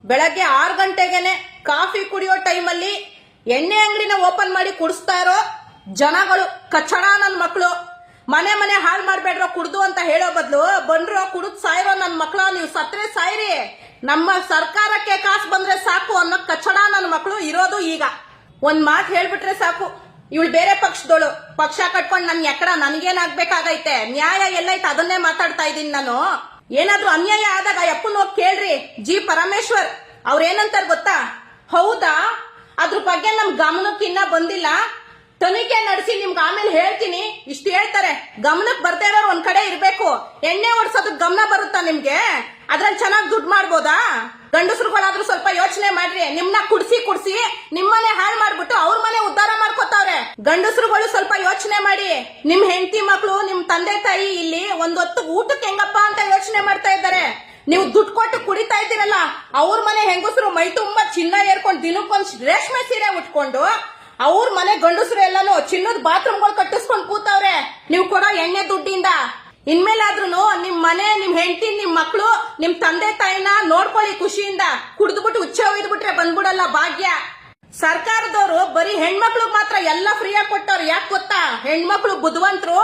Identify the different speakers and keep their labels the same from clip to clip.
Speaker 1: ಬೆಳಗ್ಗೆ 6 ಗಂಟೆಗೆನೆ ಕಾಫಿ ಕುಡಿಯೋ ಟೈಮಲ್ಲಿ ಎಣ್ಣೆ ಅಂಗಡಿನ ಓಪನ್ ಮಾಡಿ ಕುಡಿಸ್ತಾ ಇರೋ ಜನಗಳು ಕಚ್ಚಡ ನನ್ ಮಕ್ಕಳು. ಮನೆ ಮನೆ ಹಾಳು ಮಾಡ್ಬೇಡ್ರೋ ಕುಡ್ದು ಅಂತ ಹೇಳೋ ಬದಲು ಬಂದ್ರೋ ಕುಡಿದ್ ಸಾಯಿರೋ ನನ್ ಮಕ್ಕಳು, ನೀವು ಸತ್ರೆ ಸಾಯಿರಿ, ನಮ್ಮ ಸರ್ಕಾರಕ್ಕೆ ಕಾಸು ಬಂದ್ರೆ ಸಾಕು ಅನ್ನೋ ಕಚ್ಚಡ ನನ್ ಮಕ್ಕಳು ಇರೋದು. ಈಗ ಒಂದ್ ಮಾತು ಹೇಳ್ಬಿಟ್ರೆ ಸಾಕು, ಇವಳು ಬೇರೆ ಪಕ್ಷದೋಳು, ಪಕ್ಷ ಕಟ್ಕೊಂಡ್ ನನ್ ಎಕಡ ನನ್ಗೇನಾಗ್ಬೇಕಾಗೈತೆ, ನ್ಯಾಯ ಎಲ್ಲೈತೆ ಅದನ್ನೇ ಮಾತಾಡ್ತಾ ಇದ್ದೀನಿ ನಾನು. ಏನಾದ್ರೂ ಅನ್ಯಾಯ ಆದಾಗ ಯಪ್ಪನ್ ಹೋಗಿ ಕೇಳ್ರಿ. ಜಿ ಪರಮೇಶ್ವರ್ ಅವ್ರೇನಂತಾರ ಗೊತ್ತಾ, ಹೌದಾ ಅದ್ರ ಬಗ್ಗೆ ನಮ್ ಗಮನಕ್ಕೆ ಇನ್ನ ಬಂದಿಲ್ಲ, ತನಿಖೆ ನಡೆಸಿ ನಿಮ್ಗೆ ಆಮೇಲೆ ಹೇಳ್ತೀನಿ ಇಷ್ಟು ಹೇಳ್ತಾರೆ. ಗಮನಕ್ಕೆ ಬರ್ದೇ ಇರೋರು ಒಂದ್ ಕಡೆ ಇರ್ಬೇಕು. ಎಣ್ಣೆ ಓಡಿಸೋದಕ್ ಗಮನ ಬರುತ್ತಾ ನಿಮ್ಗೆ? ಅದ್ರಲ್ಲಿ ಚೆನ್ನಾಗಿ ದುಡ್ಡು ಮಾಡ್ಬೋದಾ? ಗಂಡಸರುಗಳಾದ್ರೂ ಸ್ವಲ್ಪ ಯೋಚನೆ ಮಾಡ್ರಿ. ನಿಮ್ನ ಕುಡ್ಸಿ ನಿಮ್ಮನೆ ಹಾಳು ಮಾಡ್ಬಿಟ್ಟು ಅವ್ರ ಮನೆ ಉದ್ಧಾರ ಮಾಡ್ಕೋತಾವ್ರೆ. ಗಂಡಸರುಗಳು ಸ್ವಲ್ಪ ಯೋಚನೆ ಮಾಡಿ. ನಿಮ್ ಹೆಂಡತಿ ಮಕ್ಳು, ನಿಮ್ ತಂದೆ ತಾಯಿ ಇಲ್ಲಿ ಒಂದೊತ್ತು ಊಟಕ್ಕೆ ಹೆಂಗಪ್ಪ ಅಂತ ಯೋಚನೆ ಮಾಡ್ತಾ ಇದ್ದಾರೆ. ನೀವು ದುಡ್ಡು ಕೊಟ್ಟು ಕುಡಿತಾ ಇದ್ದೀರಲ್ಲ, ಅವ್ರ ಮನೆ ಹೆಂಗಸರು ಮೈ ತುಂಬಾ ಚಿನ್ನ ಏರ್ಕೊಂಡು ದಿನಕ್ಕೊಂದ್ ರೇಷ್ಮೆ ಸೀರೆ ಉಟ್ಕೊಂಡು ಅವ್ರ ಮನೆ ಗಂಡಸರು ಎಲ್ಲಾನು ಚಿನ್ನದ ಬಾತ್ರೂಮ್ಗಳು ಕಟ್ಟಿಸ್ಕೊಂಡು ಕೂತವ್ರೆ ನೀವು ಕೊಡೋ ಎಣ್ಣೆ ದುಡ್ಡಿಂದ. ಇನ್ಮೇಲಾದ್ರೂ ನಿಮ್ ಮನೆ, ನಿಮ್ ಹೆಂಡತಿ, ನಿಮ್ ಮಕ್ಳು, ನಿಮ್ ತಂದೆ ತಾಯಿನ ನೋಡ್ಕೊಳ್ಳಿ ಖುಷಿಯಿಂದ. ಕುಡಿದ್ಬಿಟ್ಟು ಉಚ್ಚ ಒಯ್ದ್ಬಿಟ್ರೆ ಬಂದ್ಬಿಡಲ್ಲ ಭಾಗ್ಯ. ಸರ್ಕಾರದವರು ಬರೀ ಹೆಣ್ಮಕ್ಳು ಮಾತ್ರ ಎಲ್ಲ ಫ್ರೀಯಾಗಿ ಕೊಟ್ಟವ್ರು. ಯಾಕೆ ಗೊತ್ತಾ? ಹೆಣ್ಮಕ್ಳು ಬುದ್ಧಿವಂತರು.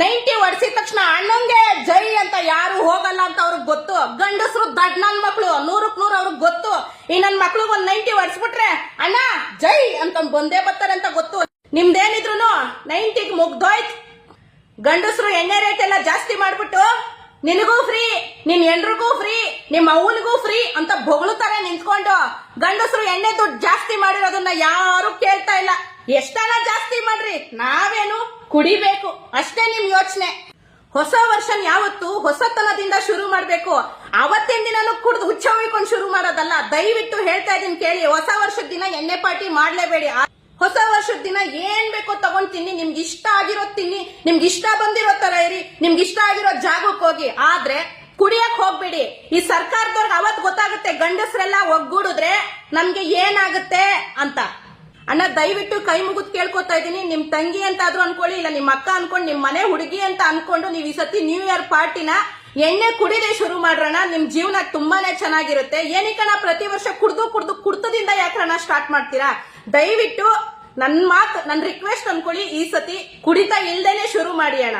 Speaker 1: 90 ಹೊಡ್ಸಿದ ತಕ್ಷಣ ಅಣ್ಣಂಗೆ ಜೈ ಅಂತ ಯಾರು ಹೋಗಲ್ಲ ಅಂತ ಅವ್ರಿಗೆ ಗೊತ್ತು. ಗಂಡಸರು ದಡ್ ನನ್ ಮಕ್ಳು 100ಕ್ಕೆ 100 ಅವ್ರಿಗೆ ಗೊತ್ತು. ಈ ನನ್ ಮಕ್ಳು ಒಂದ್ 90 ಹೊಡ್ಸ್ಬಿಟ್ರೆ ಅಣ್ಣ ಜೈ ಅಂತ ಬಂದೇ ಬರ್ತಾರೆ ಅಂತ ಗೊತ್ತು. ನಿಮ್ದೇನಿದ್ರು 90ಗೆ ಮುಗ್ದೋಯ್ತು. ಗಂಡಸರು ಎಣ್ಣೆ ರೇಟ್ ಎಲ್ಲ ಜಾಸ್ತಿ ಮಾಡ್ಬಿಟ್ಟು ನಿನಗೂ ಫ್ರೀ, ನಿನ್ ಹೆಂಡ್ರಿಗೂ ಫ್ರೀ, ನಿಮ್ ಅವ್ವನಿಗೂ ಫ್ರೀ ಅಂತ ಬೊಗಳುತ್ತಾರೆ ನಿಂತ್ಕೊಂಡು. ಗಂಡಸರು ಎಣ್ಣೆ ದುಡ್ಡು ಜಾಸ್ತಿ ಮಾಡಿರೋದನ್ನ ಯಾರು ಕೇಳ್ತಾ ಇಲ್ಲ. ಎಷ್ಟನ ಜಾಸ್ತಿ ಮಾಡ್ರಿ, ನಾವೇನು ಕುಡಿಬೇಕು ಅಷ್ಟೇ ನಿಮ್ ಯೋಚನೆ. ಹೊಸ ವರ್ಷ ಯಾವತ್ತು ಹೊಸತನದಿಂದ ಶುರು ಮಾಡ್ಬೇಕು. ಅವತ್ತಿನ ದಿನಾನು ಕುಡ್ದು ಹುಚ್ಚ ಹೊಯ್ಕೊಂಡು ಶುರು ಮಾಡೋದಲ್ಲ. ದಯವಿಟ್ಟು ಹೇಳ್ತಾ ಇದೀನಿ ಕೇಳಿ, ಹೊಸ ವರ್ಷದ ದಿನ ಎಣ್ಣೆ ಪಾರ್ಟಿ ಮಾಡ್ಲೇಬೇಡಿ. ಹೊಸ ವರ್ಷದ ದಿನ ಏನ್ ಬೇಕೋ ತಗೊಂಡ್ ತಿನ್ನಿ, ನಿಮ್ಗೆ ಇಷ್ಟ ಆಗಿರೋದ್ ತಿನ್ನಿ, ನಿಮ್ಗೆ ಇಷ್ಟ ಬಂದಿರೋ ತರ ಇರಿ, ನಿಮ್ಗೆ ಇಷ್ಟ ಆಗಿರೋ ಜಾಗಕ್ಕೆ ಹೋಗಿ. ಆದ್ರೆ ಕುಡಿಯಕ್ ಹೋಗ್ಬೇಡಿ. ಈ ಸರ್ಕಾರದವ್ರಿಗೆ ಅವತ್ ಗೊತ್ತಾಗುತ್ತೆ ಗಂಡಸರೆಲ್ಲ ಒಗ್ಗೂಡಿದ್ರೆ ನಮ್ಗೆ ಏನಾಗುತ್ತೆ ಅಂತ. ಅಣ್ಣ ದಯವಿಟ್ಟು ಕೈ ಮುಗಿದ್ ಕೇಳ್ಕೊತಾ ಇದೀನಿ. ನಿಮ್ ತಂಗಿ ಅಂತ ಆದ್ರೂ ಅನ್ಕೊಳ್ಳಿ, ಇಲ್ಲ ನಿಮ್ ಅಕ್ಕ ಅನ್ಕೊಂಡು, ನಿಮ್ ಮನೆ ಹುಡುಗಿ ಅಂತ ಅನ್ಕೊಂಡು ನೀವ್ ಈ ಸತಿ ನ್ಯೂ ಇಯರ್ ಪಾರ್ಟಿನ ಎಣ್ಣೆ ಕುಡಿದೇ ಶುರು ಮಾಡ್ರಣ. ನಿಮ್ ಜೀವನ ತುಂಬಾನೇ ಚೆನ್ನಾಗಿರುತ್ತೆ. ಏನಕ್ಕಣ್ಣ ಪ್ರತಿ ವರ್ಷ ಕುಡ್ತದಿಂದ ಯಾಕಣ್ಣ ಸ್ಟಾರ್ಟ್ ಮಾಡ್ತೀರಾ? ದಯವಿಟ್ಟು ನನ್ ರಿಕ್ವೆಸ್ಟ್ ಅನ್ಕೊಳ್ಳಿ, ಈ ಸತಿ ಕುಡಿತಾ ಇಲ್ದೇನೆ ಶುರು ಮಾಡಿ ಅಣ್ಣ.